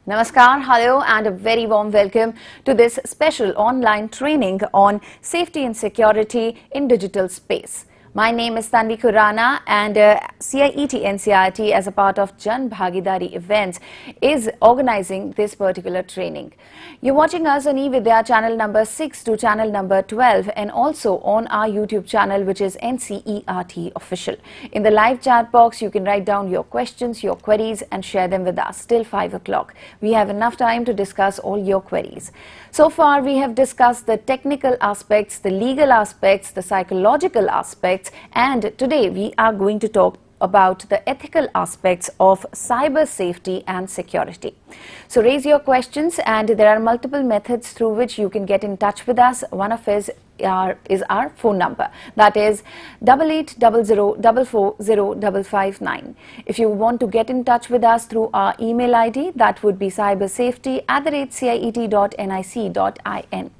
Namaskar, hello and a very warm welcome to this special online training on safety and security in digital space. My name is Tanvi Khurana and CIET NCRT as a part of Jan Bhagidari events is organizing this particular training. You're watching us on eVidya channel number 6 to channel number 12 and also on our YouTube channel which is NCERT official. In the live chat box you can write down your questions, your queries and share them with us till 5 o'clock. We have enough time to discuss all your queries. So far we have discussed the technical aspects, the legal aspects, the psychological aspects, and today we are going to talk about the ethical aspects of cyber safety and security. So raise your questions and there are multiple methods through which you can get in touch with us. One of is our phone number, that is 8800440559. If you want to get in touch with us through our email ID, that would be cybersafety@ciet.nic.in.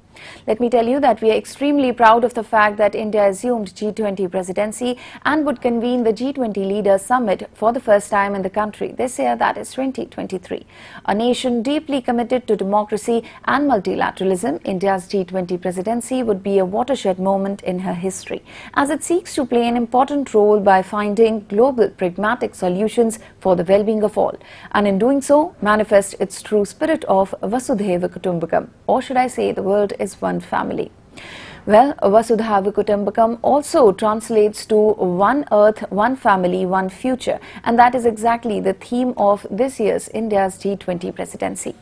Let me tell you that we are extremely proud of the fact that India assumed G20 presidency and would convene the G20 Leaders Summit for the first time in the country this year, that is 2023. A nation deeply committed to democracy and multilateralism, India's G20 presidency would be a watershed moment in her history as it seeks to play an important role by finding global pragmatic solutions for the well-being of all, and in doing so manifest its true spirit of Vasudhaiva Kutumbakam, or should I say the world is one family. Well, Vasudhaiva Kutumbakam also translates to one earth, one family, one future, and that is exactly the theme of this year's India's G20 presidency.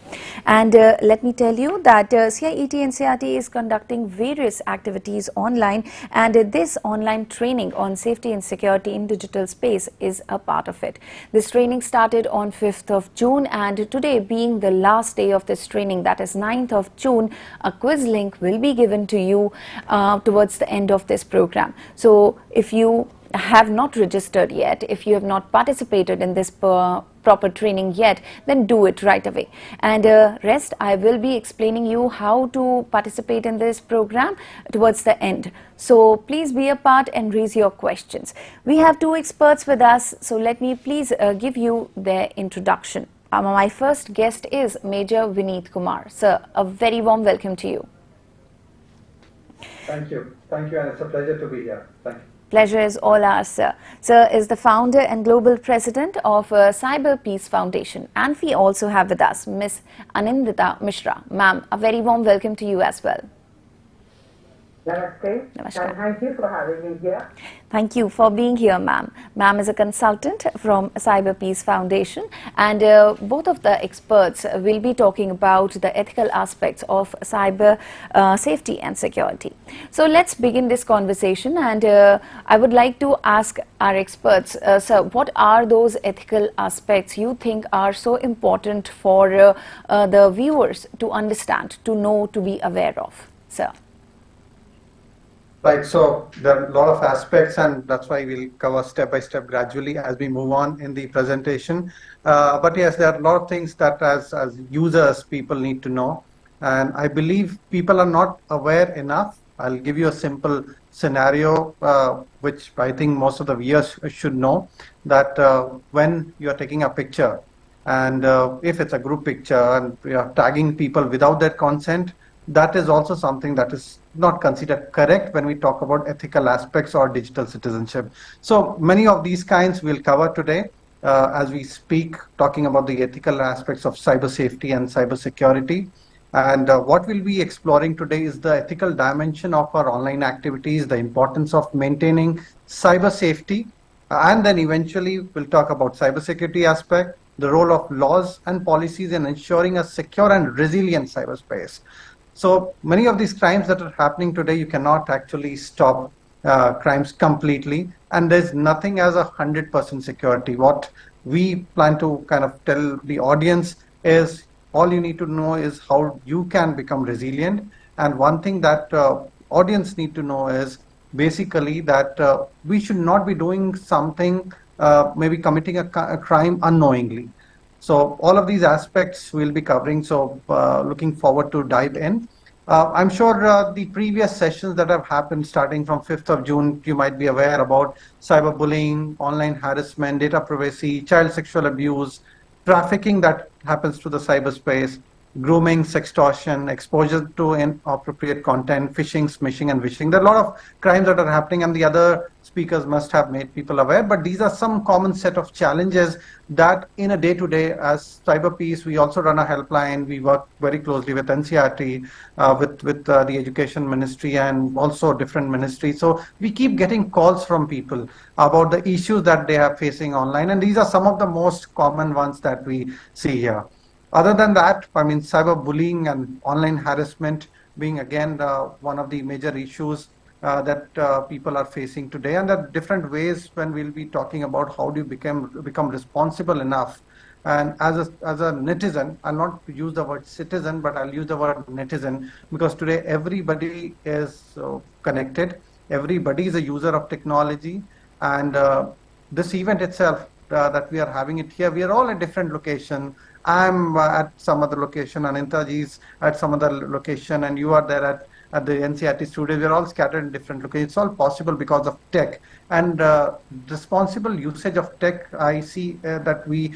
And let me tell you that CIET NCRT is conducting various activities online, and this online training on safety and security in digital space is a part of it. This training started on 5th of June, and today being the last day of this training, that is 9th of June, a quiz link will be given to you towards the end of this program. So if you have not registered yet, if you have not participated in this proper training yet, then do it right away. And rest, I will be explaining you how to participate in this program towards the end. So please be a part and raise your questions. We have two experts with us, so let me please give you their introduction. My first guest is Major Vineet Kumar. Sir, a very warm welcome to you. Thank you, and it's a pleasure to be here. Thank you. Pleasure is all ours, sir. Sir is the founder and global president of Cyber Peace Foundation, and we also have with us Miss Anindita Mishra. Ma'am, a very warm welcome to you as well. Namaste. Namaskar. And thank you for having me here. Thank you for being here, ma'am. Ma'am is a consultant from Cyber Peace Foundation, and both of the experts will be talking about the ethical aspects of cyber safety and security. So let's begin this conversation, and I would like to ask our experts, sir, what are those ethical aspects you think are so important for the viewers to understand, to know, to be aware of, sir? Right, so there are a lot of aspects, and that's why we'll cover step by step gradually as we move on in the presentation. But yes, there are a lot of things that as users, people need to know. And I believe people are not aware enough. I'll give you a simple scenario, which I think most of the viewers should know, that when you're taking a picture, and if it's a group picture and we are tagging people without their consent, that is also something that is not considered correct when we talk about ethical aspects or digital citizenship. So many of these kinds we'll cover today as we speak, talking about the ethical aspects of cyber safety and cyber security. And what we'll be exploring today is the ethical dimension of our online activities, the importance of maintaining cyber safety, and then eventually we'll talk about cyber security aspect, the role of laws and policies in ensuring a secure and resilient cyberspace. So many of these crimes that are happening today, you cannot actually stop crimes completely, and there's nothing as 100% security. What we plan to kind of tell the audience is all you need to know is how you can become resilient. And one thing that audience need to know is basically that we should not be doing something, maybe committing a crime unknowingly. So all of these aspects we'll be covering, so looking forward to dive in. I'm sure the previous sessions that have happened starting from 5th of June, you might be aware about cyberbullying, online harassment, data privacy, child sexual abuse, trafficking that happens to the cyberspace, grooming, sextortion, exposure to inappropriate content, phishing, smishing, and wishing. There are a lot of crimes that are happening, and the other speakers must have made people aware. But these are some common set of challenges that in a day-to-day, as Cyber Peace, we also run a helpline. We work very closely with NCRT, with the Education Ministry, and also different ministries. So we keep getting calls from people about the issues that they are facing online, and these are some of the most common ones that we see here. Other than that, I mean, cyberbullying and online harassment being again one of the major issues that people are facing today, and there are different ways when we'll be talking about how do you become responsible enough. And as a netizen, I'll not use the word citizen, but I'll use the word netizen, because today everybody is connected, everybody is a user of technology, and this event itself that we are having it here, we are all at different location. I'm at some other location, Anantaji's at some other location, and you are there at the NCRT studio. We're all scattered in different locations. It's all possible because of tech. And responsible usage of tech, I see that we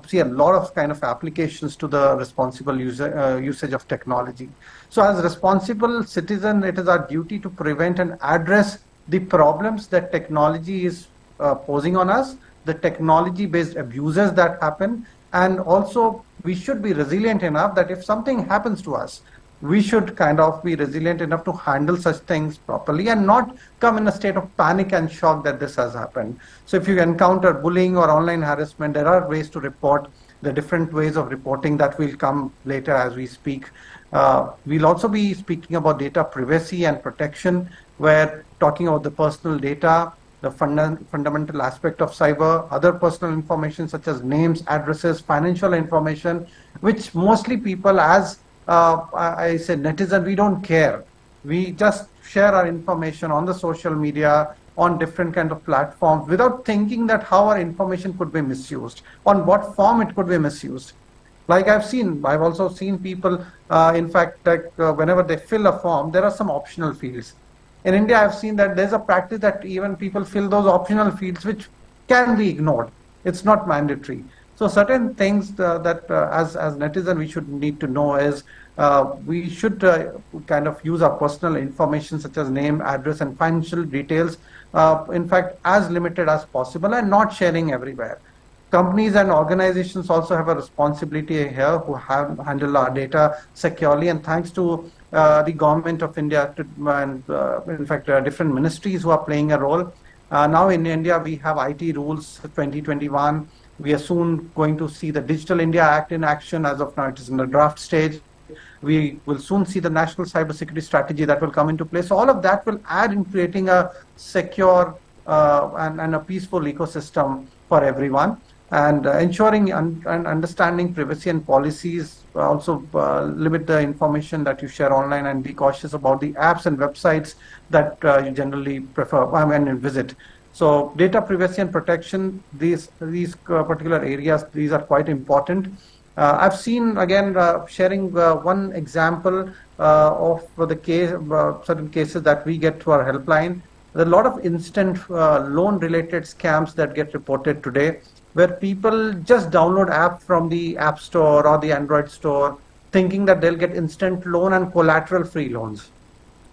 see a lot of kind of applications to the responsible usage of technology. So as responsible citizen, it is our duty to prevent and address the problems that technology is posing on us, the technology-based abuses that happen. And also, we should be resilient enough that if something happens to us, we should kind of be resilient enough to handle such things properly and not come in a state of panic and shock that this has happened. So if you encounter bullying or online harassment, there are ways to report, the different ways of reporting that will come later as we speak. We'll also be speaking about data privacy and protection, where talking about the personal data, the fundamental aspect of cyber, other personal information such as names, addresses, financial information, which mostly people, as I say netizen, we don't care. We just share our information on the social media, on different kind of platforms, without thinking that how our information could be misused, on what form it could be misused. Like I've also seen people, in fact, like whenever they fill a form, there are some optional fields. In India, I've seen that there's a practice that even people fill those optional fields which can be ignored. It's not mandatory. So certain things that as netizen we should need to know is we should kind of use our personal information such as name, address, and financial details, in fact, as limited as possible and not sharing everywhere. Companies and organizations also have a responsibility here who handle our data securely, and thanks to the government of India and in fact different ministries who are playing a role. Now in India we have IT rules 2021. We are soon going to see the Digital India Act in action. As of now it is in the draft stage. We will soon see the National Cybersecurity Strategy that will come into place. So all of that will add in creating a secure and a peaceful ecosystem for everyone, and ensuring and understanding privacy and policies. Also limit the information that you share online, and be cautious about the apps and websites that you generally prefer and visit. So data privacy and protection, these particular areas, these are quite important. I've seen again sharing one example of the case, certain cases that we get to our helpline. There are a lot of instant loan related scams that get reported today, where people just download app from the App Store or the Android store, thinking that they'll get instant loan and collateral-free loans.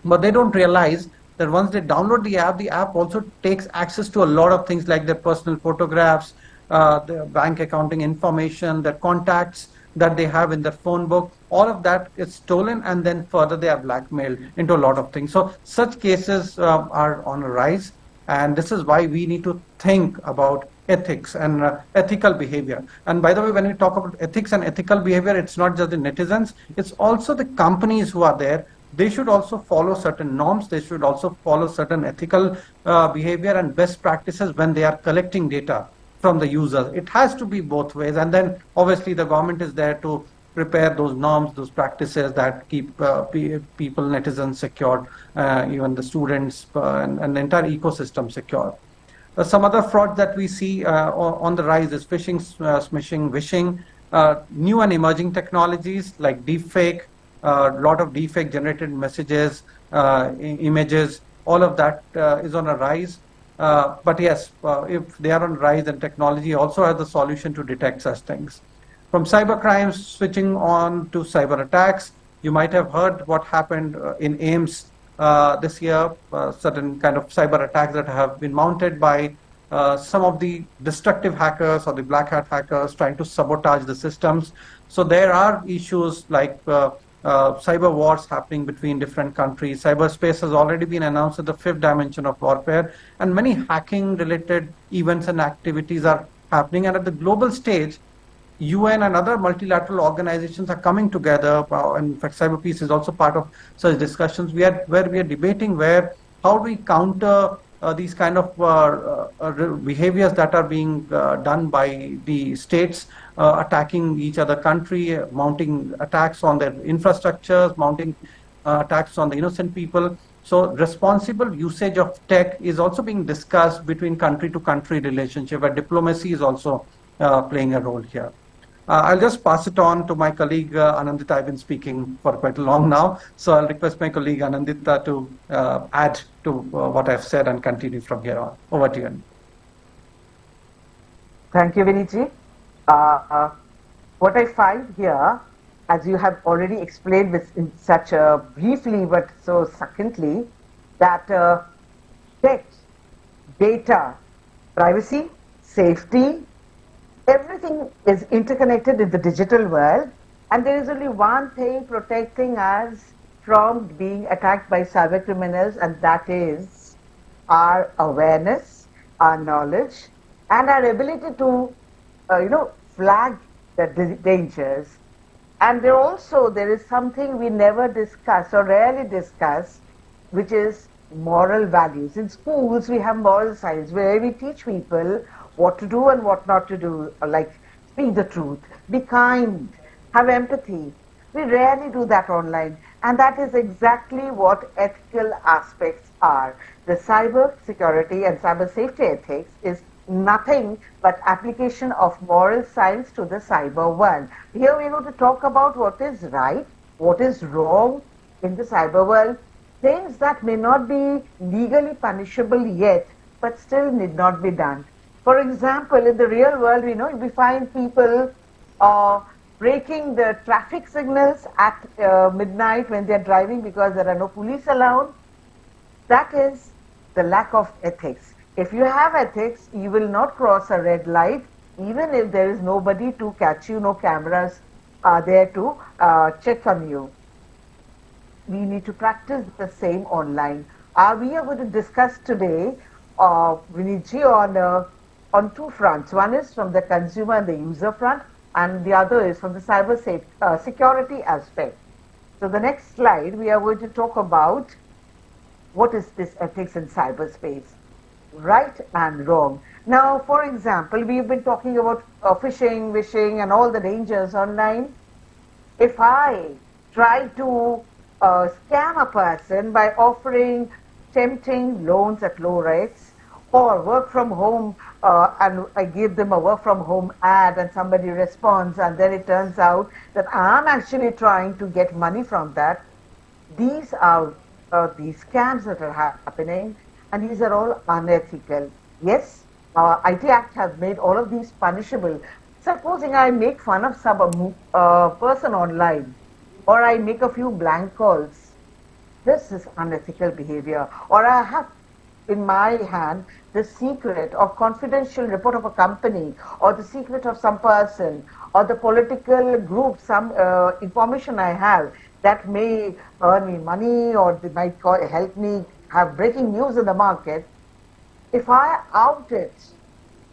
But they don't realize that once they download the app also takes access to a lot of things like their personal photographs, their bank accounting information, their contacts that they have in their phone book. All of that is stolen, and then further they are blackmailed into a lot of things. So such cases are on a rise, and this is why we need to think about ethics and ethical behavior. And by the way, when we talk about ethics and ethical behavior, it's not just the netizens, it's also the companies who are there. They should also follow certain norms. They should also follow certain ethical behavior and best practices when they are collecting data from the users. It has to be both ways. And then obviously the government is there to prepare those norms, those practices that keep people, netizens secure, even the students and the entire ecosystem secure. Some other frauds that we see on the rise is phishing, smishing, wishing, new and emerging technologies like deepfake, a lot of deepfake generated messages, images, all of that is on a rise. But yes, if they are on rise, then technology also has the solution to detect such things. From cyber crimes, switching on to cyber attacks, you might have heard what happened in AIMS this year, certain kind of cyber attacks that have been mounted by some of the destructive hackers or the black hat hackers trying to sabotage the systems. So there are issues like cyber wars happening between different countries. Cyberspace has already been announced as the fifth dimension of warfare, and many hacking related events and activities are happening. And at the global stage, UN and other multilateral organizations are coming together. In fact, cyber peace is also part of such discussions. Where we are debating how do we counter these kind of behaviors that are being done by the states, attacking each other country, mounting attacks on their infrastructures, mounting attacks on the innocent people. So responsible usage of tech is also being discussed between country to country relationship, where diplomacy is also playing a role here. I'll just pass it on to my colleague Anandita. I've been speaking for quite long now, so I'll request my colleague Anandita to add to what I've said and continue from here on. Over to you. Thank you, Viniji. What I find here, as you have already explained in such a briefly but so succinctly, that text, data, privacy, safety, everything is interconnected in the digital world, and there is only one thing protecting us from being attacked by cyber criminals, and that is our awareness, our knowledge, and our ability to, flag the dangers. And there is something we never discuss or rarely discuss, which is moral values. In schools, we have moral science where we teach people what to do and what not to do, like speak the truth, be kind, have empathy. We rarely do that online, and that is exactly what ethical aspects are. The cyber security and cyber safety ethics is nothing but application of moral science to the cyber world. Here we are going to talk about what is right, what is wrong in the cyber world, things that may not be legally punishable yet, but still need not be done. For example, in the real world, we find people breaking the traffic signals at midnight when they're driving because there are no police around. That is the lack of ethics. If you have ethics, you will not cross a red light, even if there is nobody to catch you, no cameras are there to check on you. We need to practice the same online. We are going to discuss today, Viniji, on two fronts. One is from the consumer and the user front, and the other is from the cyber security aspect. So the next slide, we are going to talk about what is this ethics in cyberspace, right and wrong. Now, for example, we've been talking about phishing, wishing, and all the dangers online. If I try to scam a person by offering tempting loans at low rates, or work from home, and I give them a work from home ad and somebody responds, and then it turns out that I'm actually trying to get money from that. These are these scams that are happening, and these are all unethical. Yes, IT Act has made all of these punishable. Supposing I make fun of some person online, or I make a few blank calls, this is unethical behavior. Or I have in my hand the secret or confidential report of a company, or the secret of some person, or the political group, some information I have that may earn me money, or they might help me have breaking news in the market. If I out it,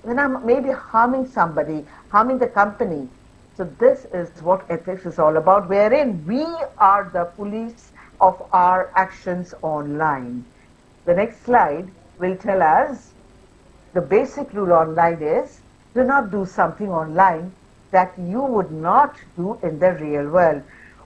then I'm maybe harming somebody, harming the company. So this is what ethics is all about, wherein we are the police of our actions online. The next slide will tell us the basic rule online is, do not do something online that you would not do in the real world.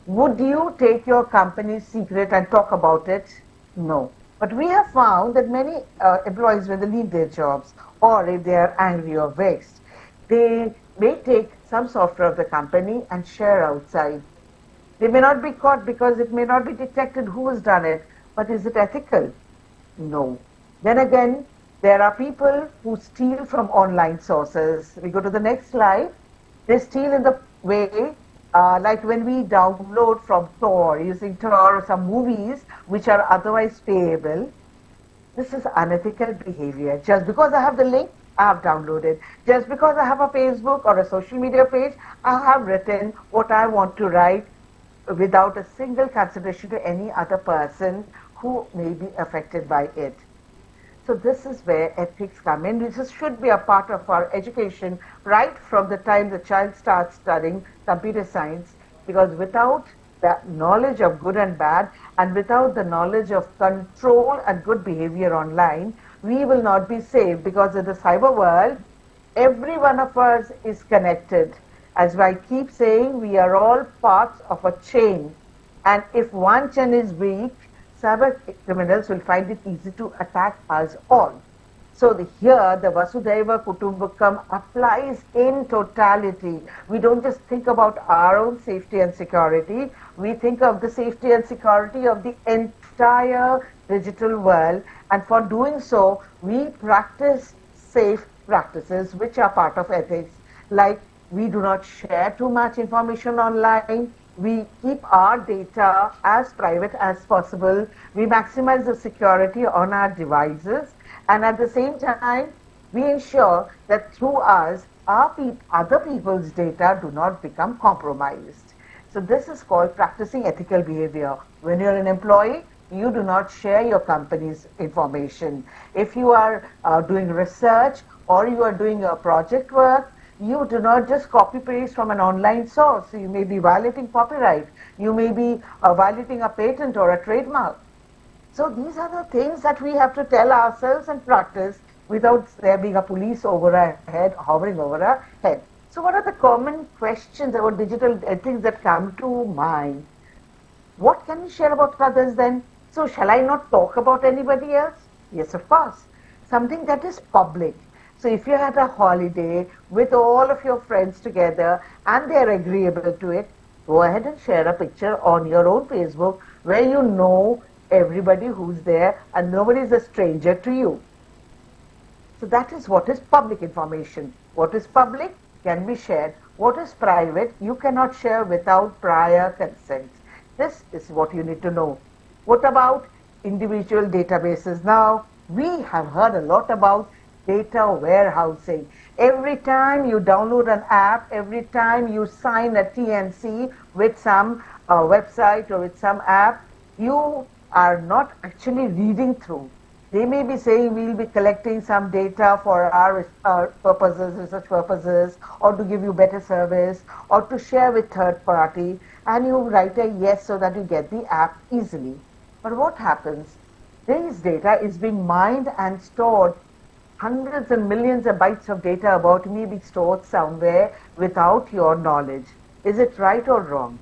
Would you take your company's secret and talk about it? No. But we have found that many employees, when they leave their jobs, or if they are angry or vexed, they may take some software of the company and share outside. They may not be caught because it may not be detected who has done it, but is it ethical? No. Then again, There are people who steal from online sources. We go to the next slide. They steal in the way, like when we download from Tor, using Tor or some movies which are otherwise payable. This is unethical behavior. Just because I have the link, I have downloaded. Just because I have a Facebook or a social media page, I have written what I want to write without a single consideration to any other person who may be affected by it. So this is where ethics come in. This should be a part of our education right from the time the child starts studying computer science, because without the knowledge of good and bad and without the knowledge of control and good behavior online, we will not be safe, because in the cyber world, every one of us is connected. As I keep saying, we are all parts of a chain. And if one chain is weak, cyber criminals will find it easy to attack us all. So here the Vasudhaiva Kutumbakam applies in totality. We don't just think about our own safety and security. We think of the safety and security of the entire digital world. And for doing so, we practice safe practices which are part of ethics. Like, we do not share too much information online. We keep our data as private as possible. We maximize the security on our devices. And at the same time, we ensure that through us, other people's data do not become compromised. So this is called practicing ethical behavior. When you're an employee, you do not share your company's information. If you are doing research or you are doing a project work, you do not just copy paste from an online source. You may be violating copyright. You may be violating a patent or a trademark. So these are the things that we have to tell ourselves and practice without there being a police over our head, hovering over our head. So what are the common questions about digital ethics that come to mind? What can we share about others then? So shall I not talk about anybody else? Yes, of course. Something that is public. So if you're at a holiday with all of your friends together and they're agreeable to it, go ahead and share a picture on your own Facebook where you know everybody who's there and nobody is a stranger to you. So that is what is public information. What is public can be shared. What is private, you cannot share without prior consent. This is what you need to know. What about individual databases? Now, we have heard a lot about data warehousing. Every time you download an app, every time you sign a TNC with some website or with some app, you are not actually reading through. They may be saying we'll be collecting some data for our purposes, research purposes, or to give you better service, or to share with third party, and you write a yes so that you get the app easily. But what happens? This data is being mined and stored. Hundreds and millions of bytes of data about me be stored somewhere without your knowledge. Is it right or wrong?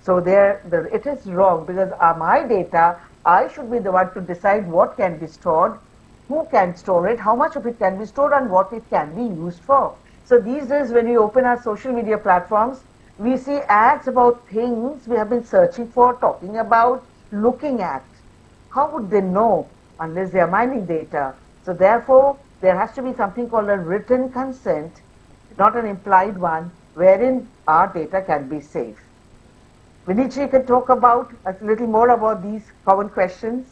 So it is wrong, because my data, I should be the one to decide what can be stored, who can store it, how much of it can be stored, and what it can be used for. So these days when we open our social media platforms, we see ads about things we have been searching for, talking about, looking at. How would they know unless they are mining data? So therefore, there has to be something called a written consent, not an implied one, wherein our data can be safe. Vinichi can talk about a little more about these common questions.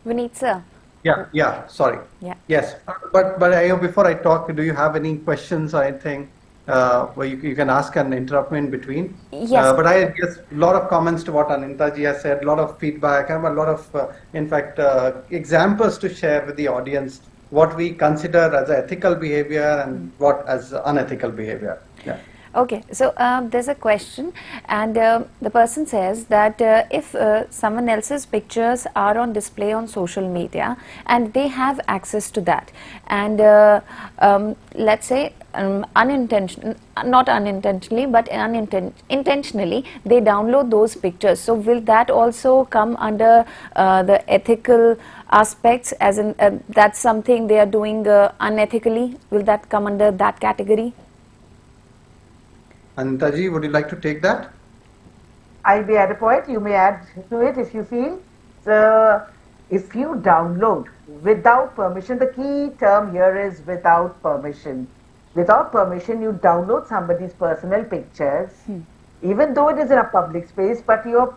Vineet sir. Yeah, sorry. Yeah. Yes, but before I talk, do you have any questions or anything where you can ask and interrupt me in between? Yes. But I guess a lot of comments to what Ananta ji has said, a lot of feedback, and a lot of, in fact, examples to share with the audience, what we consider as ethical behavior and what as unethical behavior. Yeah. Okay, so there's a question, and the person says that if someone else's pictures are on display on social media and they have access to that, and let's say not unintentionally but intentionally they download those pictures, so will that also come under the ethical aspects, as in that's something they are doing unethically? Will that come under that category? Antaji, would you like to take that? I'll be at a point, you may add to it if you feel. So, if you download without permission, the key term here is without permission. Without permission, you download somebody's personal pictures, even though it is in a public space, but your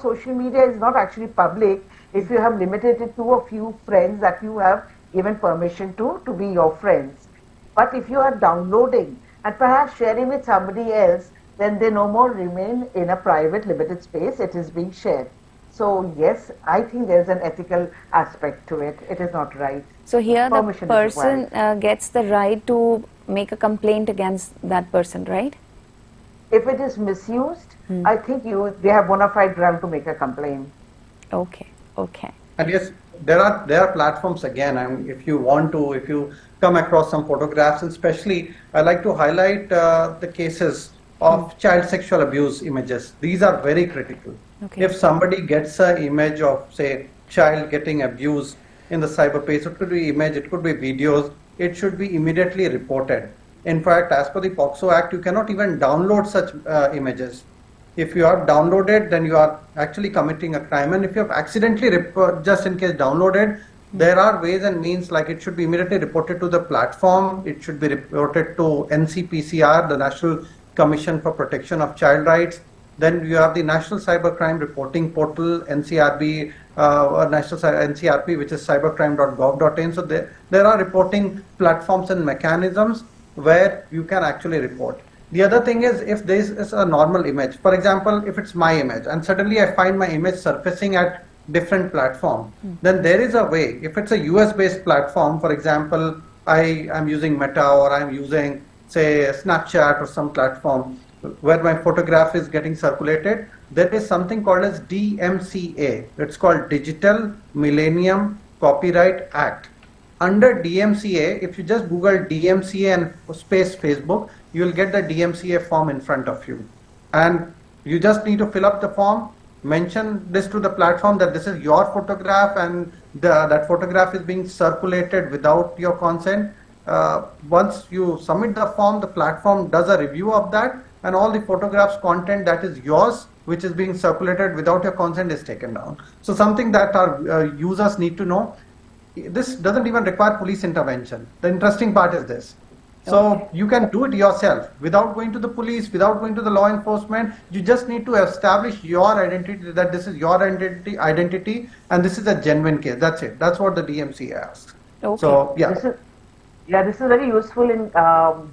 social media is not actually public if you have limited it to a few friends that you have given permission to be your friends. But if you are downloading and perhaps sharing with somebody else, then they no more remain in a private limited space, it is being shared. So yes, I think there's an ethical aspect to it. It is not right. So here Permission the person gets the right to make a complaint against that person, right? If it is misused, I think they have bona fide ground to make a complaint. Okay, okay. And yes, there are platforms again. I mean, if you come across some photographs, and especially I like to highlight the cases of child sexual abuse images. These are very critical. Okay. If somebody gets an image of, say, child getting abused in the cyberspace, it could be image, it could be videos, it should be immediately reported. In fact, as per the POCSO Act, you cannot even download such images. If you have downloaded, then you are actually committing a crime. And if you have accidentally, just in case downloaded, there are ways and means, like it should be immediately reported to the platform. It should be reported to NCPCR, the National Commission for Protection of Child Rights. Then you have the National Cybercrime Reporting Portal, NCRB, NCRP, which is cybercrime.gov.in. So there are reporting platforms and mechanisms where you can actually report. The other thing is, if this is a normal image, for example, if it's my image and suddenly I find my image surfacing at different platform, then there is a way. If it's a US based platform, for example, I am using Meta, or I'm using, say, Snapchat or some platform where my photograph is getting circulated, there is something called as DMCA. It's called Digital Millennium Copyright Act. Under DMCA, if you just Google DMCA and space Facebook, you will get the DMCA form in front of you. And you just need to fill up the form, mention this to the platform that this is your photograph and that photograph is being circulated without your consent. Once you submit the form, the platform does a review of that, and all the photographs content that is yours, which is being circulated without your consent, is taken down. So something that our users need to know. This doesn't even require police intervention. The interesting part is this. So you can do it yourself without going to the police, without going to the law enforcement. You just need to establish your identity, that this is your identity, and this is a genuine case. That's it. That's what the DMCA asks. Okay. So This is very useful in on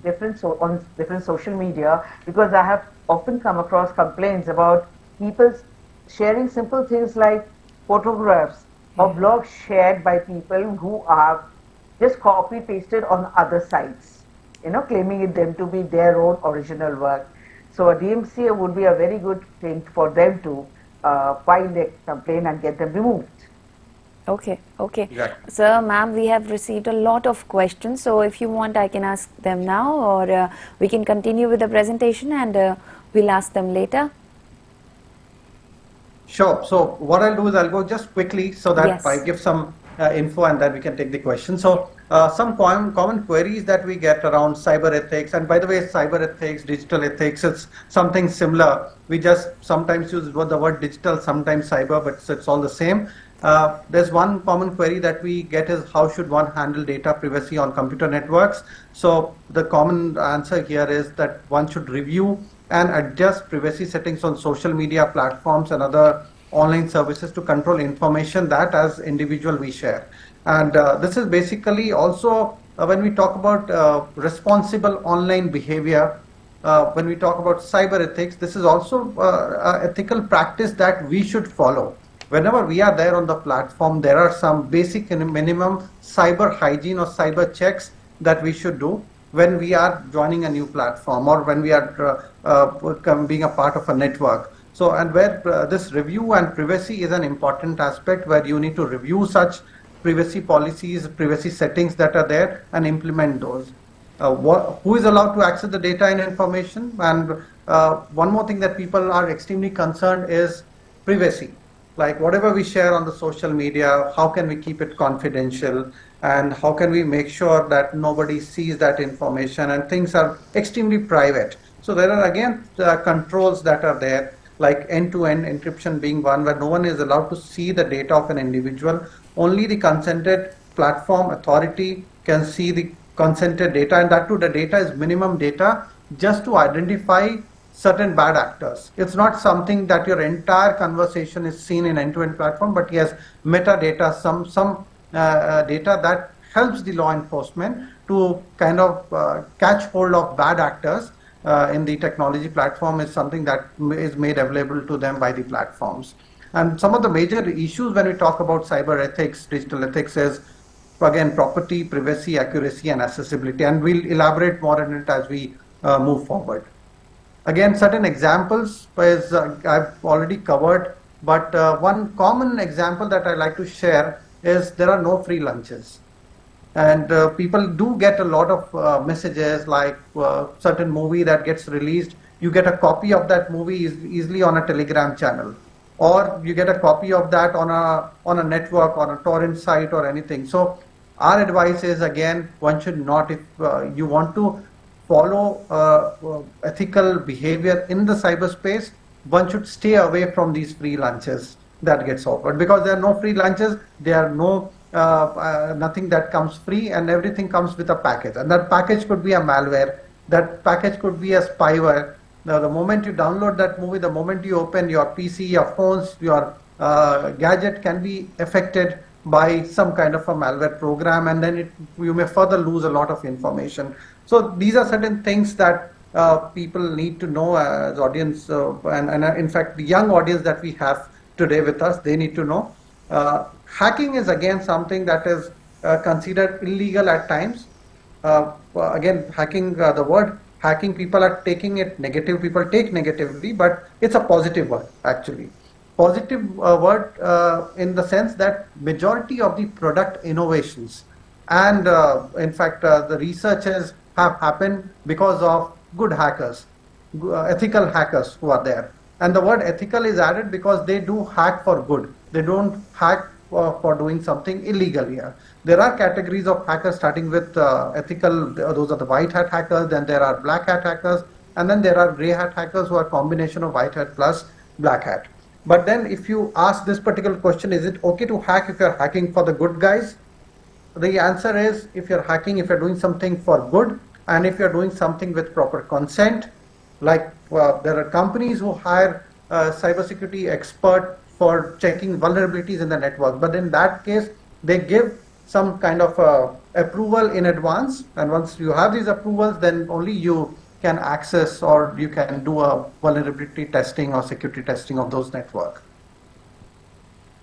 different social media, because I have often come across complaints about people sharing simple things like photographs or blogs shared by people who are just copy pasted on other sites, claiming them to be their own original work. So a DMCA would be a very good thing for them to file a complaint and get them removed. Okay, okay. Exactly. So, ma'am, we have received a lot of questions. So, if you want, I can ask them now, or we can continue with the presentation and we'll ask them later. Sure. So what I'll do is I'll go just quickly so that Yes. I give some info and then we can take the question. So some common queries that we get around cyber ethics, and by the way, cyber ethics, digital ethics, it's something similar. We just sometimes use the word digital, sometimes cyber, but it's all the same. There's one common query that we get is, how should one handle data privacy on computer networks? So the common answer here is that one should review and adjust privacy settings on social media platforms and other online services to control information that as individual we share. And this is basically also when we talk about responsible online behavior, when we talk about cyber ethics, this is also an ethical practice that we should follow. Whenever we are there on the platform, there are some basic and minimum cyber hygiene or cyber checks that we should do when we are joining a new platform or when we are being a part of a network. So, and where this review and privacy is an important aspect, where you need to review such privacy policies, privacy settings that are there and implement those. Who is allowed to access the data and information? And one more thing that people are extremely concerned is privacy. Like whatever we share on the social media, how can we keep it confidential, and how can we make sure that nobody sees that information and things are extremely private. So there are again controls that are there. like end-to-end encryption being one, where no one is allowed to see the data of an individual. Only the consented platform authority can see the consented data, and that too the data is minimum data just to identify certain bad actors. It's not something that your entire conversation is seen in end-to-end platform, but yes, metadata, some data that helps the law enforcement to kind of catch hold of bad actors in the technology platform is something that is made available to them by the platforms. And some of the major issues when we talk about cyber ethics, digital ethics is, again, property, privacy, accuracy, and accessibility. And we'll elaborate more on it as we move forward. Again, certain examples is I've already covered, but one common example that I like to share is there are no free lunches. And people do get a lot of messages like certain movie that gets released, you get a copy of that movie easily on a Telegram channel, or you get a copy of that on a network, on a torrent site or anything. So our advice is, again, one should not, if you want to follow ethical behavior in the cyberspace, one should stay away from these free lunches that gets offered, because there are no free lunches, there are no nothing that comes free, and everything comes with a package, and that package could be a malware, that package could be a spyware. Now, the moment you download that movie, the moment you open your PC, your phones, your gadget can be affected by some kind of a malware program, and then you may further lose a lot of information. So these are certain things that people need to know as audience, and in fact the young audience that we have today with us, they need to know. Hacking is again something that is considered illegal at times. Again, hacking, the word hacking, people are taking it negative, people take negatively, but it's a positive word actually. Positive word in the sense that majority of the product innovations and in fact the researches have happened because of good hackers, ethical hackers who are there. And the word ethical is added because they do hack for good. They don't hack for doing something illegal here. There are categories of hackers starting with ethical, those are the white hat hackers, then there are black hat hackers, and then there are gray hat hackers who are a combination of white hat plus black hat. But then if you ask this particular question, is it okay to hack if you're hacking for the good guys? The answer is, if you're hacking, if you're doing something for good, and if you're doing something with proper consent, like there are companies who hire a cybersecurity expert for checking vulnerabilities in the network, but in that case, they give some kind of approval in advance, and once you have these approvals, then only you can access or you can do a vulnerability testing or security testing of those networks.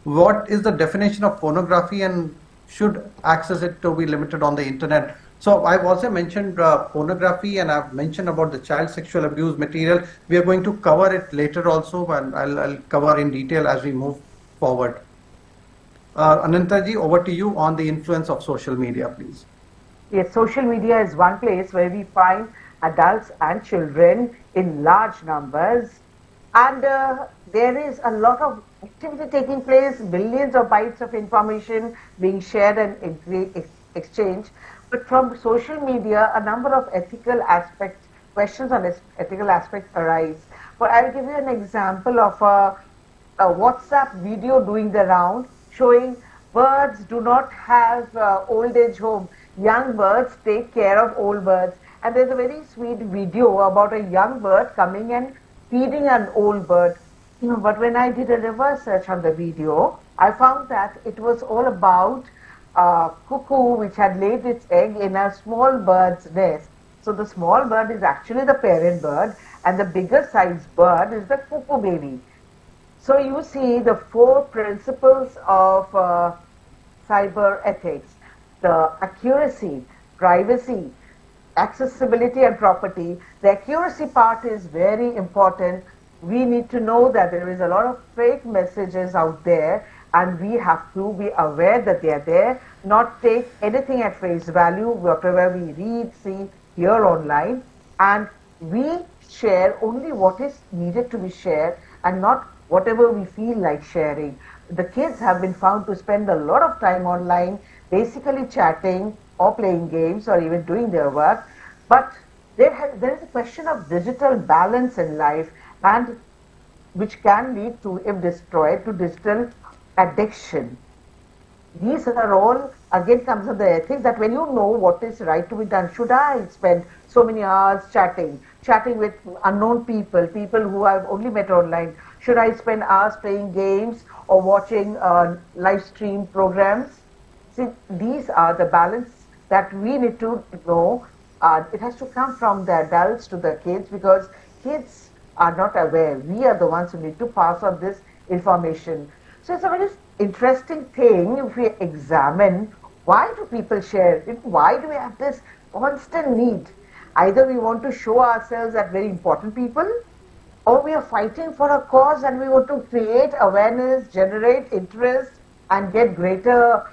What is the definition of pornography, and should access it to be limited on the internet? So I've also mentioned pornography, and I've mentioned about the child sexual abuse material. We are going to cover it later also, and I'll cover in detail as we move forward. Anantaji, over to you on the influence of social media, please. Yes, social media is one place where we find adults and children in large numbers, and there is a lot of activity taking place, billions of bytes of information being shared and exchanged. But from social media, a number of ethical aspects, questions on ethical aspects arise. But I'll give you an example of a WhatsApp video doing the round, showing birds do not have old age home. Young birds take care of old birds. And there's a very sweet video about a young bird coming and feeding an old bird. But when I did a reverse search on the video, I found that it was all about cuckoo which had laid its egg in a small bird's nest. So the small bird is actually the parent bird, and the bigger sized bird is the cuckoo baby. So you see the four principles of cyber ethics: the accuracy, privacy, accessibility and property. The accuracy part is very important. We need to know that there is a lot of fake messages out there, and we have to be aware that they are there, not take anything at face value, whatever we read, see, hear online, and we share only what is needed to be shared and not whatever we feel like sharing. The kids have been found to spend a lot of time online, basically chatting or playing games or even doing their work, but there is a question of digital balance in life, and which can lead to, if destroyed, to digital addiction. These are all, again, comes of the ethics that when you know what is right to be done, should I spend so many hours chatting with unknown people, people who I've only met online? Should I spend hours playing games or watching live stream programs? See, these are the balance that we need to know. It has to come from the adults to the kids, because kids are not aware. We are the ones who need to pass on this information. So it's a very interesting thing if we examine why do people share it, why do we have this constant need. Either we want to show ourselves as very important people, or we are fighting for a cause and we want to create awareness, generate interest, and get greater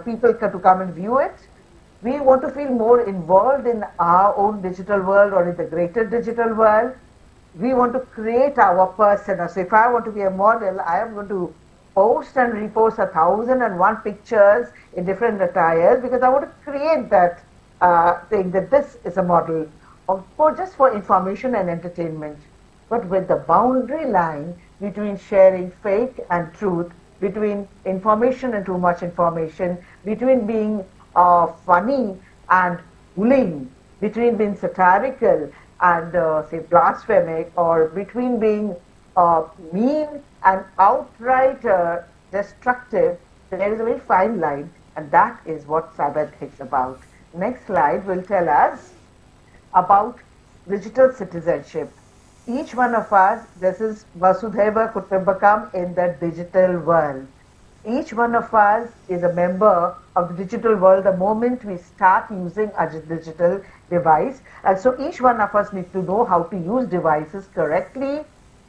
people to come and view it. We want to feel more involved in our own digital world or in the greater digital world. We want to create our persona. So if I want to be a model, I am going to post and repost 1,001 pictures in different attires, because I want to create that thing that this is a model for just for information and entertainment. But with the boundary line between sharing fake and truth, between information and too much information, between being funny and bullying, between being satirical and say blasphemic, or between being mean and outright destructive, there is a very fine line, and that is what cyber ethics is about. Next slide will tell us about digital citizenship. Each one of us, this is Vasudhaiva Kutumbakam in the digital world. Each one of us is a member of the digital world the moment we start using a digital device. And so each one of us needs to know how to use devices correctly,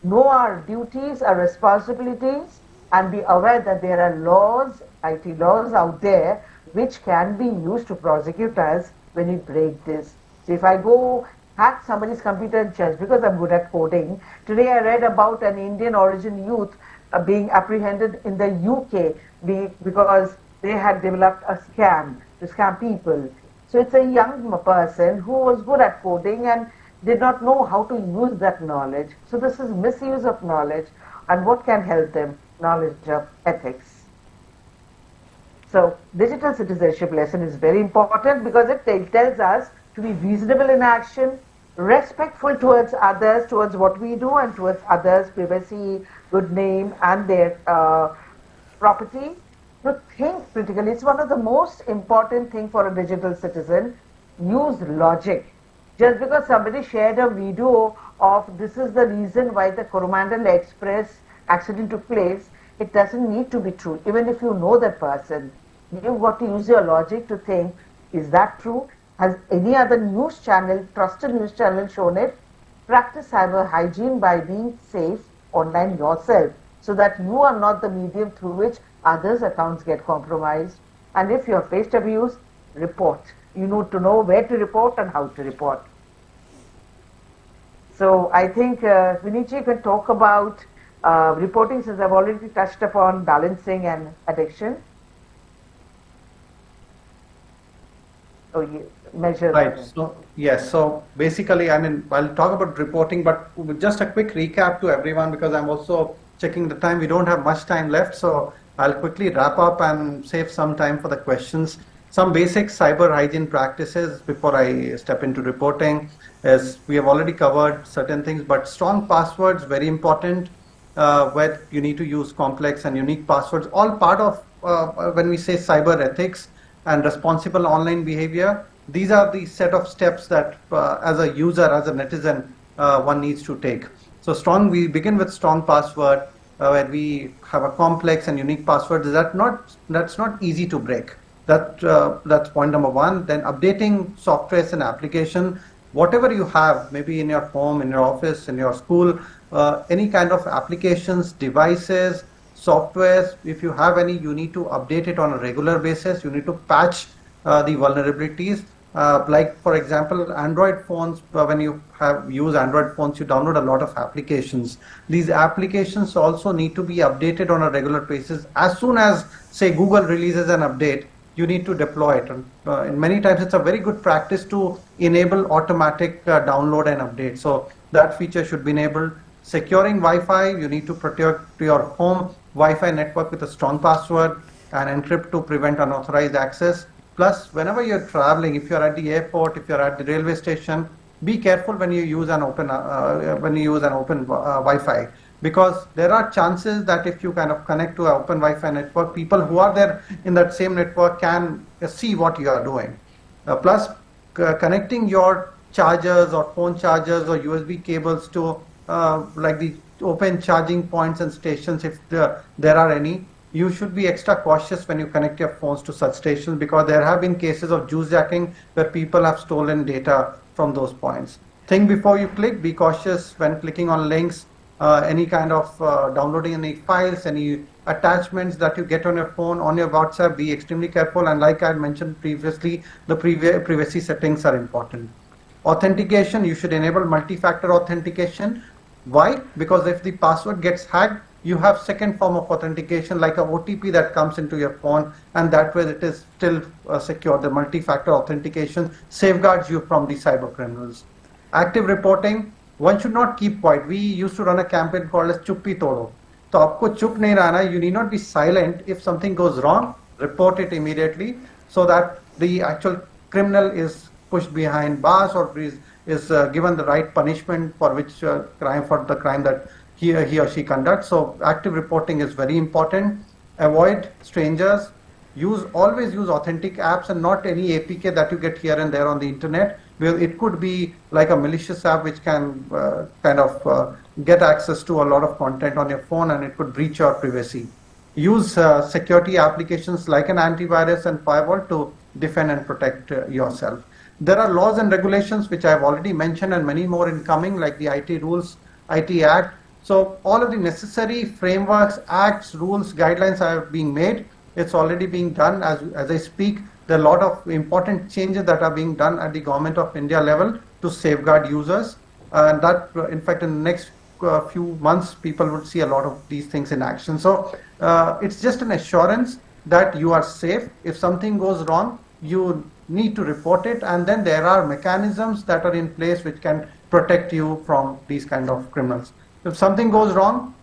know our duties, our responsibilities, and be aware that there are laws, IT laws out there, which can be used to prosecute us when we break this. So if I go hack somebody's computer just because I'm good at coding. Today I read about an Indian origin youth being apprehended in the UK because they had developed a scam to scam people. So it's a young person who was good at coding and did not know how to use that knowledge. So this is misuse of knowledge, and what can help them? Knowledge of ethics. So digital citizenship lesson is very important because it tells us to be reasonable in action, respectful towards others, towards what we do, and towards others' privacy, good name, and their property. To think critically. It's one of the most important things for a digital citizen. Use logic. Just because somebody shared a video of this is the reason why the Coromandel Express accident took place, it doesn't need to be true. Even if you know that person, you've got to use your logic to think, is that true? Has any other news channel, trusted news channel, shown it? Practice cyber hygiene by being safe online yourself, so that you are not the medium through which others' accounts get compromised. And if you have faced abuse, report. You need to know where to report and how to report. So I think Vinichi can talk about reporting, since I've already touched upon balancing and addiction. So you measure. Right. So yes. So basically, I mean, I'll talk about reporting, but just a quick recap to everyone, because I'm also checking the time. We don't have much time left, so I'll quickly wrap up and save some time for the questions. Some basic cyber hygiene practices before I step into reporting is, we have already covered certain things, but strong passwords, very important, where you need to use complex and unique passwords, all part of when we say cyber ethics and responsible online behavior. These are the set of steps that as a user, as a netizen, one needs to take. So we begin with strong password, where we have a complex and unique password that's not easy to break. That's point number one. Then updating softwares and application, whatever you have, maybe in your home, in your office, in your school, any kind of applications, devices, softwares, if you have any, you need to update it on a regular basis. You need to patch the vulnerabilities. Like for example, Android phones, when you use Android phones, you download a lot of applications. These applications also need to be updated on a regular basis. As soon as, say, Google releases an update, you need to deploy it. And many times it's a very good practice to enable automatic download and update. So that feature should be enabled. securing Wi-Fi, you need to protect your home Wi-Fi network with a strong password and encrypt to prevent unauthorized access. Plus, whenever you're traveling, if you're at the airport, if you're at the railway station, be careful when you use an open Wi-Fi, because there are chances that if you kind of connect to an open Wi-Fi network, people who are there in that same network can see what you are doing. Plus, connecting your chargers or phone chargers or USB cables to like the open charging points and stations, if there are any, you should be extra cautious when you connect your phones to such stations, because there have been cases of juice jacking where people have stolen data from those points. Think before you click, be cautious when clicking on links, any kind of downloading any files, any attachments that you get on your phone, on your WhatsApp, be extremely careful. And like I mentioned previously, the privacy settings are important. Authentication, you should enable multi-factor authentication. Why? Because if the password gets hacked, you have second form of authentication like a OTP that comes into your phone, and that way it is still secure. The multi-factor authentication safeguards you from the cyber criminals. Active reporting, one should not keep quiet. We used to run a campaign called as Chuppi Todo. So aapko chup nahi रहना, you need not be silent. If something goes wrong, report it immediately so that the actual criminal is pushed behind bars or is given the right punishment for which the crime that he or she conducts. So active reporting is very important. Avoid strangers. Always use authentic apps and not any APK that you get here and there on the internet. Well, it could be like a malicious app which can get access to a lot of content on your phone, and it could breach your privacy. Use security applications like an antivirus and firewall to defend and protect yourself. There are laws and regulations which I have already mentioned, and many more incoming, like the IT Rules, IT Act. So all of the necessary frameworks, acts, rules, guidelines are being made. It's already being done as I speak. There are a lot of important changes that are being done at the Government of India level to safeguard users. And that, in fact, in the next few months, people would see a lot of these things in action. So it's just an assurance that you are safe. If something goes wrong, you need to report it. And then there are mechanisms that are in place which can protect you from these kind of criminals. If something goes wrong,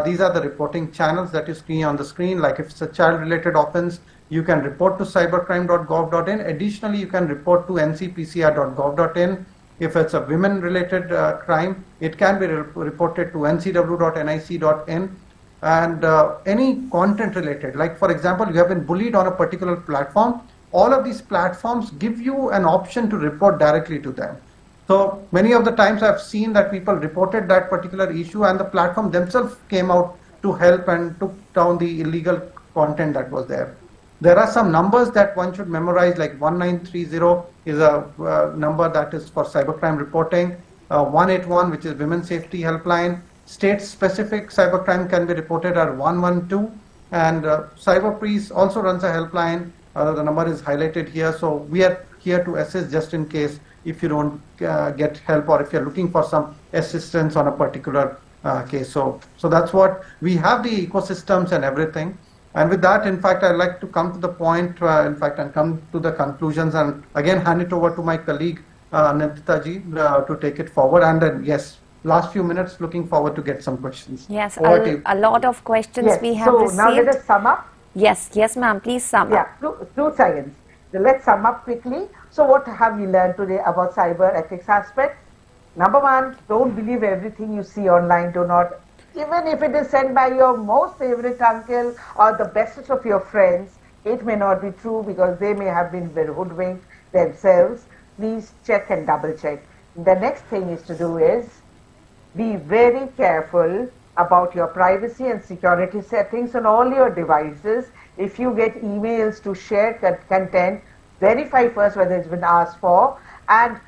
these are the reporting channels that you see on the screen. Like if it's a child-related offense, you can report to cybercrime.gov.in. Additionally, you can report to ncpcr.gov.in. If it's a women-related crime, it can be reported to ncw.nic.in. And any content-related, like for example, you have been bullied on a particular platform, all of these platforms give you an option to report directly to them. So many of the times I've seen that people reported that particular issue and the platform themselves came out to help and took down the illegal content that was there. There are some numbers that one should memorize, like 1930 is a number that is for cybercrime reporting, 181, which is Women's Safety Helpline. State-specific cybercrime can be reported at 112, and Cyberpriest also runs a helpline. The number is highlighted here, so we are here to assist just in case if you don't get help or if you're looking for some assistance on a particular case. So that's what we have, the ecosystems and everything. And with that, in fact, I'd like to come to the point, and come to the conclusions, and again hand it over to my colleague, Nandita ji, to take it forward. And then, yes, last few minutes, looking forward to get some questions. Yes, a lot of questions we have received. So now let us sum up. Yes, ma'am, please sum up. Yeah, 2 seconds. So let's sum up quickly. So what have we learned today about cyber ethics aspect? Number 1, don't believe everything you see online. Do not, even if it is sent by your most favorite uncle or the bestest of your friends, it may not be true because they may have been hoodwinked themselves. Please check and double check. The next thing is to do is be very careful about your privacy and security settings on all your devices. If you get emails to share content, verify first whether it's been asked for, and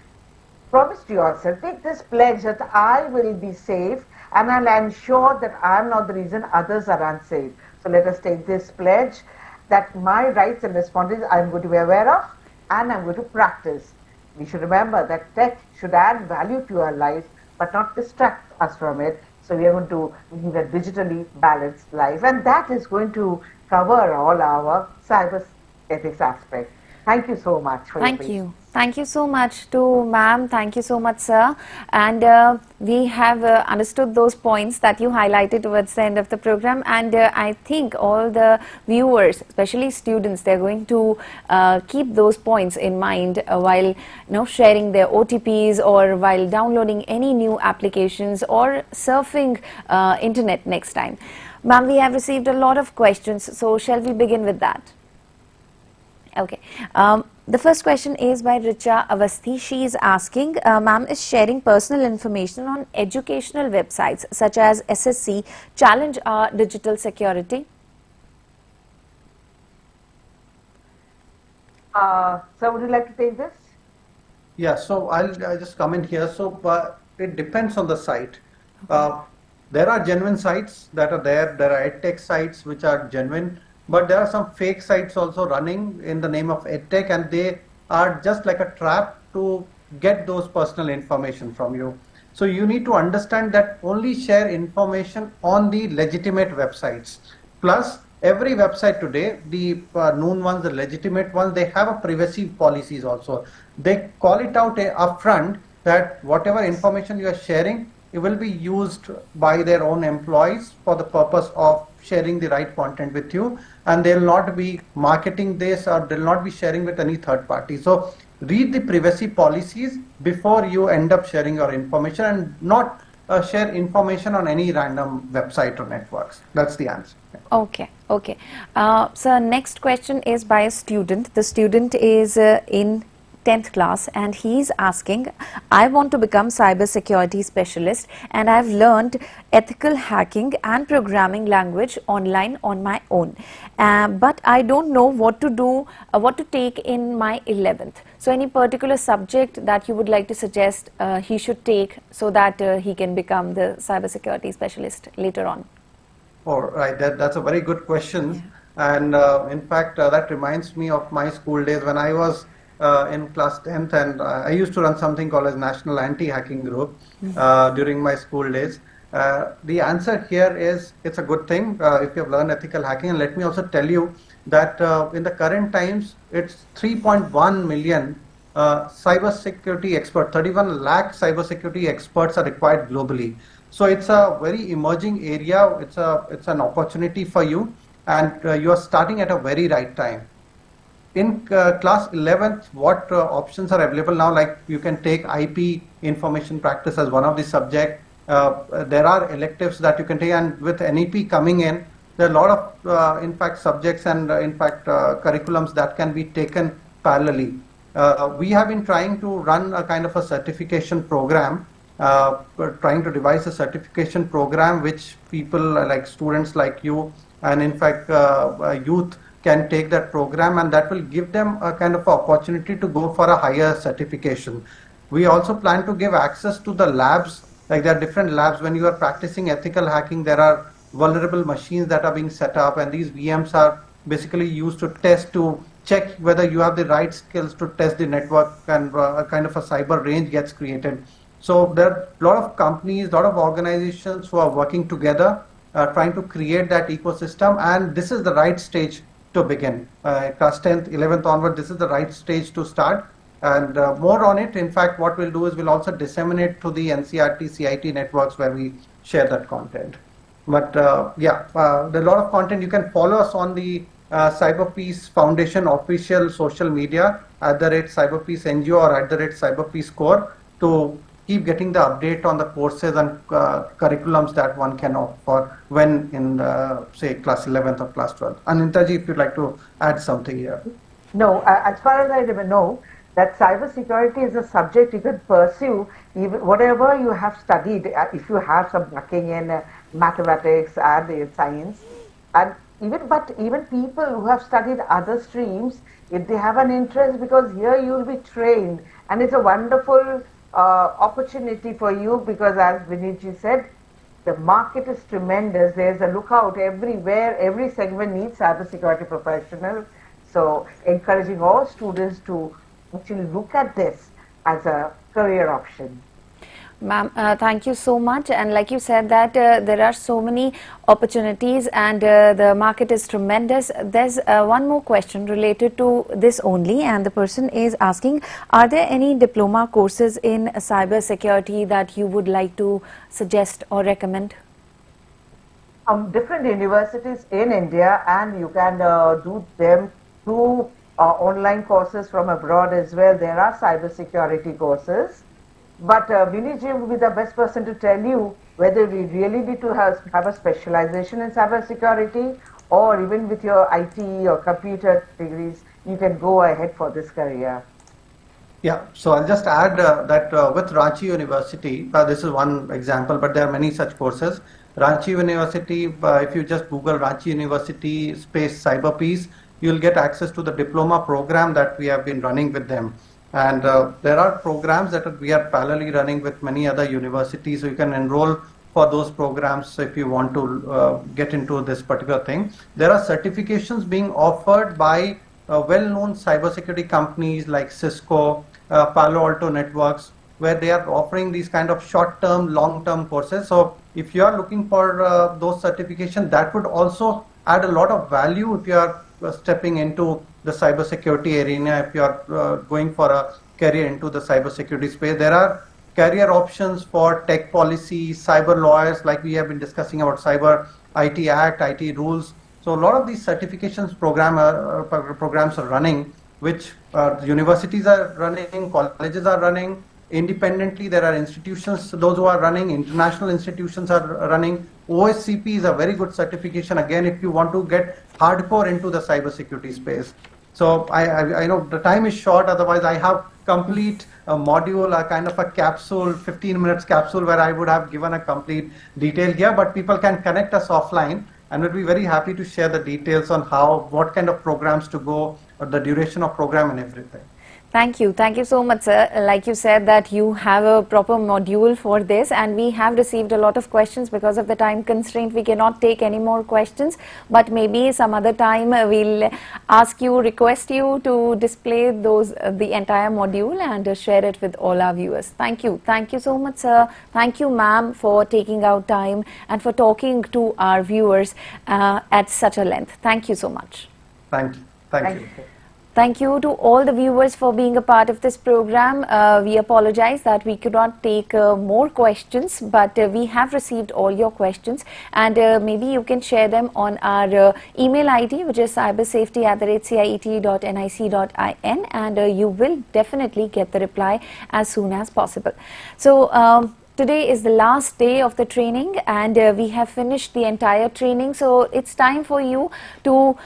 promise to yourself, take this pledge that I will be safe and I'll ensure that I'm not the reason others are unsafe. So let us take this pledge that my rights and responsibilities I'm going to be aware of and I'm going to practice. We should remember that tech should add value to our lives but not distract us from it. So we are going to live a digitally balanced life, and that is going to cover all our cyber ethics aspects. Thank you so much for your Thank patience. you. Thank you so much to ma'am. Thank you so much, sir. And we have understood those points that you highlighted towards the end of the program. And I think all the viewers, especially students, they're going to keep those points in mind while sharing their OTPs or while downloading any new applications or surfing internet next time. Ma'am, we have received a lot of questions. So shall we begin with that? Okay. The first question is by Richa Avasthi. She is asking, ma'am is sharing personal information on educational websites such as SSC challenge our digital security? Sir, would you like to take this? Yeah, so I'll just come in here. So it depends on the site. There are genuine sites that are there. There are edtech sites which are genuine. But there are some fake sites also running in the name of EdTech, and they are just like a trap to get those personal information from you. So you need to understand that only share information on the legitimate websites. Plus, every website today, the known ones, the legitimate ones, they have a privacy policies also. They call it out upfront that whatever information you are sharing, it will be used by their own employees for the purpose of sharing the right content with you, and they'll not be marketing this or they'll not be sharing with any third party. So read the privacy policies before you end up sharing your information, and not share information on any random website or networks. That's the answer. Okay, okay. So next question is by a student. The student is in 10th class and he's asking, I want to become cyber security specialist and I've learned ethical hacking and programming language online on my own, but I don't know what to do, what to take in my 11th. So any particular subject that you would like to suggest he should take so that he can become the cyber security specialist later on? All right, that's a very good question. Yeah. And in fact, that reminds me of my school days when I was in class 10th, and I used to run something called as National Anti-Hacking Group during my school days. The answer here is it's a good thing if you have learned ethical hacking. And let me also tell you that in the current times, it's 3.1 million cybersecurity experts, 31 lakh cybersecurity experts are required globally. So it's a very emerging area. It's an opportunity for you, and you are starting at a very right time. In class 11th, what options are available now? Like you can take IP information practice as one of the subject. There are electives that you can take, and with NEP coming in, there are a lot of in fact subjects and in fact curriculums that can be taken parallelly. We have been trying to run a kind of a certification program. We're trying to devise a certification program which people like students like you and in fact youth can take that program, and that will give them a kind of opportunity to go for a higher certification. We also plan to give access to the labs. Like there are different labs. When you are practicing ethical hacking, there are vulnerable machines that are being set up, and these VMs are basically used to test, to check whether you have the right skills to test the network, and a kind of a cyber range gets created. So there are a lot of companies, a lot of organizations who are working together, trying to create that ecosystem, and this is the right stage to begin. Class 10th, 11th onward, this is the right stage to start. And more on it, in fact, what we'll do is we'll also disseminate to the NCRT, CIT networks where we share that content. But yeah, there's a lot of content. You can follow us on the CyberPeace Foundation official social media, @CyberPeace NGO or @CyberPeace Core, to keep getting the update on the courses and curriculums that one can opt for when in say class 11th or class 12th. And Anitaji, if you'd like to add something here. No, as far as I know, that cybersecurity is a subject you can pursue even whatever you have studied. If you have some backing in mathematics and in science, and even people who have studied other streams, if they have an interest, because here you will be trained, and it's a wonderful opportunity for you, because as Vinitji said, the market is tremendous. There's a lookout everywhere. Every segment needs cybersecurity professionals. So encouraging all students to actually look at this as a career option. Ma'am, thank you so much. And like you said that there are so many opportunities and the market is tremendous. There's one more question related to this only, and the person is asking, are there any diploma courses in cyber security that you would like to suggest or recommend? Different universities in India, and you can do them through online courses from abroad as well. There are cyber security courses. But Viniji will be the best person to tell you whether we really need to have a specialization in cybersecurity, or even with your IT or computer degrees, you can go ahead for this career. Yeah, so I'll just add that with Ranchi University, this is one example, but there are many such courses. Ranchi University, if you just Google Ranchi University space cyber peace, you'll get access to the diploma program that we have been running with them. And there are programs that we are parallelly running with many other universities, so you can enroll for those programs if you want to get into this particular thing. There are certifications being offered by well-known cybersecurity companies like Cisco, Palo Alto Networks, where they are offering these kind of short-term, long-term courses. So if you are looking for those certifications, that would also add a lot of value if you are stepping into the cybersecurity arena. If you are going for a career into the cybersecurity space, there are career options for tech policy, cyber lawyers, like we have been discussing about Cyber IT Act, IT rules. So a lot of these certifications programs are running, which universities are running, colleges are running. Independently, there are institutions, those who are running, international institutions are running. OSCP is a very good certification, again, if you want to get hardcore into the cybersecurity space. So I know the time is short, otherwise I have complete a module, a kind of a capsule, 15 minutes capsule, where I would have given a complete detail here, but people can connect us offline, and we'll be very happy to share the details on what kind of programs to go, or the duration of program and everything. Thank you so much, sir. Like you said that you have a proper module for this, and we have received a lot of questions. Because of the time constraint, we cannot take any more questions, but maybe some other time we'll request you to display the entire module and share it with all our viewers. Thank you so much, sir. Thank you, ma'am, for taking out time and for talking to our viewers at such a length. Thank you so much. Thank you. Thank you to all the viewers for being a part of this program. We apologize that we could not take more questions, but we have received all your questions, and maybe you can share them on our email ID, which is cybersafety@ciet.nic.in, and you will definitely get the reply as soon as possible. So today is the last day of the training, and we have finished the entire training, so it's time for you to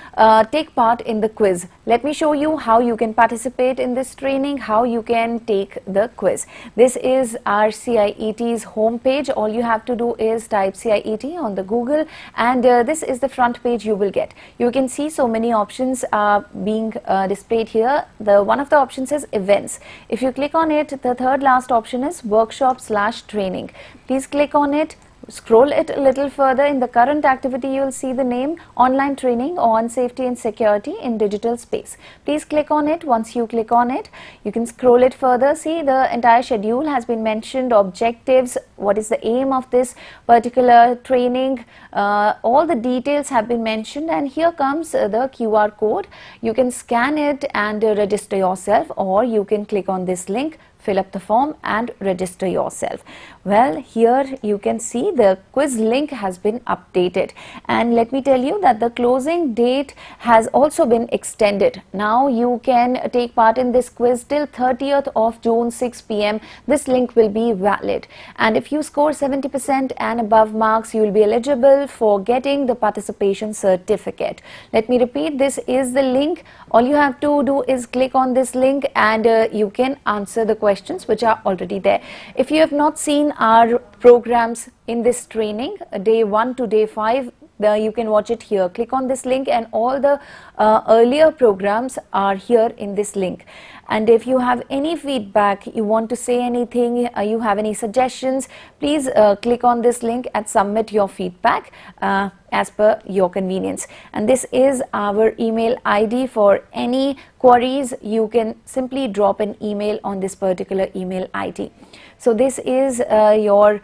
take part in the quiz. Let me show you how you can participate in this training, how you can take the quiz. This is our CIET's homepage. All you have to do is type CIET on the Google, and this is the front page you will get. You can see so many options are being displayed here. One of the options is events. If you click on it, the third last option is workshop/training. Please click on it. Scroll it a little further. In the current activity, you will see the name Online Training on Safety and Security in Digital Space. Please click on it. Once you click on it, you can scroll it further. See, the entire schedule has been mentioned, objectives, what is the aim of this particular training, all the details have been mentioned, and here comes the QR code. You can scan it and register yourself, or you can click on this link, fill up the form and register yourself. Well, here you can see the quiz link has been updated, and let me tell you that the closing date has also been extended. Now you can take part in this quiz till 30th of June 6 p.m. This link will be valid, and if you score 70% and above marks, you will be eligible for getting the participation certificate. Let me repeat, this is the link. All you have to do is click on this link, and you can answer the questions which are already there. If you have not seen our programs in this training, day 1 to day 5, you can watch it here. Click on this link, and all the earlier programs are here in this link. And if you have any feedback, you want to say anything, you have any suggestions, please click on this link and submit your feedback as per your convenience. And this is our email ID. For any queries, you can simply drop an email on this particular email ID. So this is your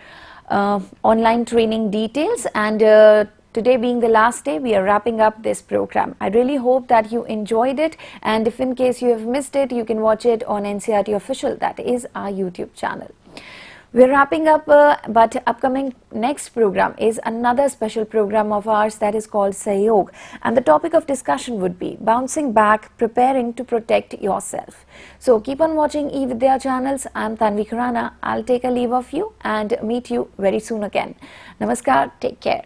online training details, and today being the last day, we are wrapping up this program. I really hope that you enjoyed it, and if in case you have missed it, you can watch it on NCERT Official, that is our YouTube channel. We're wrapping up, but upcoming next program is another special program of ours that is called Sahyog, and the topic of discussion would be bouncing back, preparing to protect yourself. So keep on watching eVidya channels. I'm Tanvi Khurana. I'll take a leave of you and meet you very soon again. Namaskar. Take care.